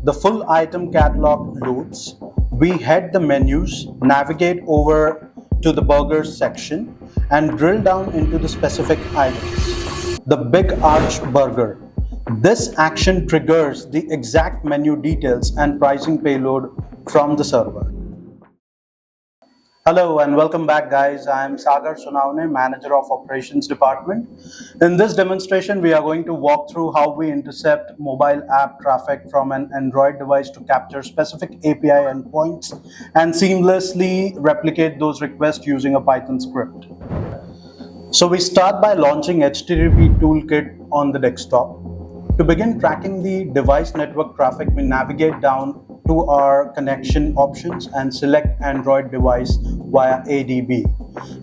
the full item catalog loads, we head the menus, navigate over to the burgers section, and drill down into the specific items. The Big Arch Burger. This action triggers the exact menu details and pricing payload from the server. Hello and welcome back, guys. I am Sagar Sonawane, Manager of Operations Department. In this demonstration, we are going to walk through how we intercept mobile app traffic from an Android device to capture specific API endpoints and seamlessly replicate those requests using a Python script. So we start by launching HTTP Toolkit on the desktop. To begin tracking the device network traffic, we navigate down to our connection options and select Android device via ADB.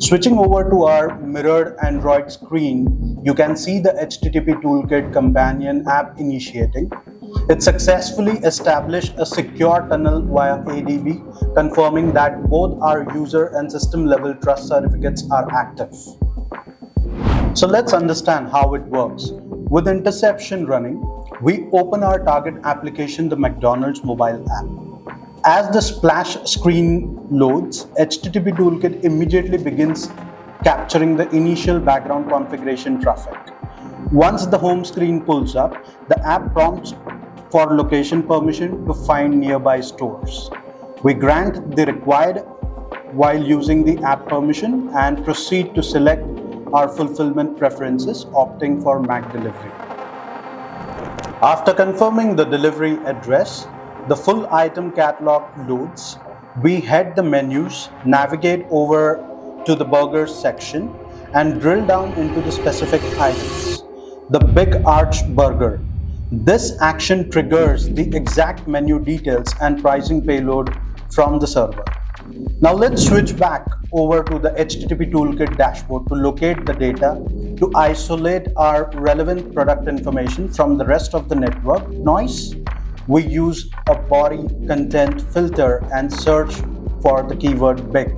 Switching over to our mirrored Android screen, you can see the HTTP Toolkit companion app initiating. It successfully established a secure tunnel via ADB, confirming that both our user and system level trust certificates are active. So let's understand how it works. With Interception running, we open our target application, the McDonald's mobile app. As the splash screen loads, HTTP Toolkit immediately begins capturing the initial background configuration traffic. Once the home screen pulls up, the app prompts for location permission to find nearby stores. We grant the required while using the app permission and proceed to select our fulfillment preferences, opting for Mac delivery. After confirming the delivery address, the full item catalog loads. We head the menus, navigate over to the burgers section, and drill down into the specific items. The Big Arch Burger. This action triggers the exact menu details and pricing payload from the server. Now let's switch back over to the HTTP Toolkit dashboard to locate the data, to isolate our relevant product information from the rest of the network noise. We use a body content filter and search for the keyword big.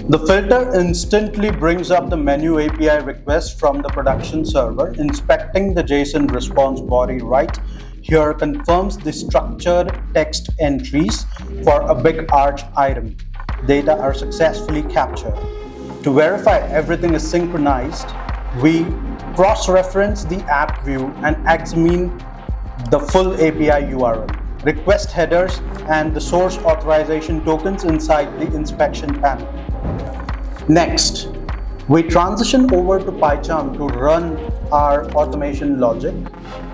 The filter instantly brings up the menu API request from the production server, inspecting the JSON response body right here confirms the structured text entries for a Big Arch item. Data are successfully captured. To verify everything is synchronized, we cross-reference the app view and examine the full API URL, request headers, and the source authorization tokens inside the inspection panel. Next, we transition over to PyCharm to run our automation logic.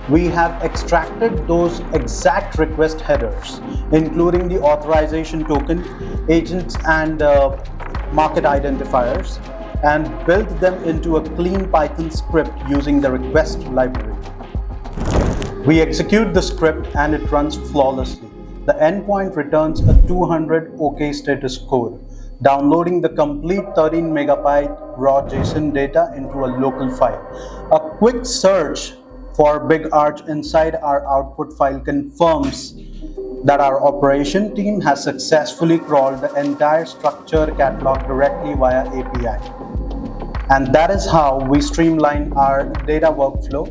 We have extracted those exact request headers, including the authorization token, agents, and market identifiers, and built them into a clean Python script using the request library. We execute the script and it runs flawlessly. The endpoint returns a 200 OK status code, downloading the complete 13 megabyte raw JSON data into a local file. A quick search for Big Arch inside our output file confirms that our operation team has successfully crawled the entire structured catalog directly via API. And that is how we streamline our data workflow.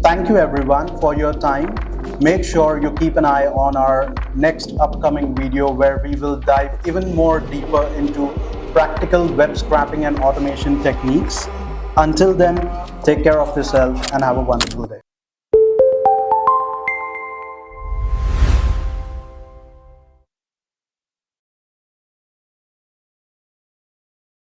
Thank you everyone for your time. Make sure you keep an eye on our next upcoming video where we will dive even more deeper into practical web scraping and automation techniques. Until then, take care of yourself and have a wonderful day.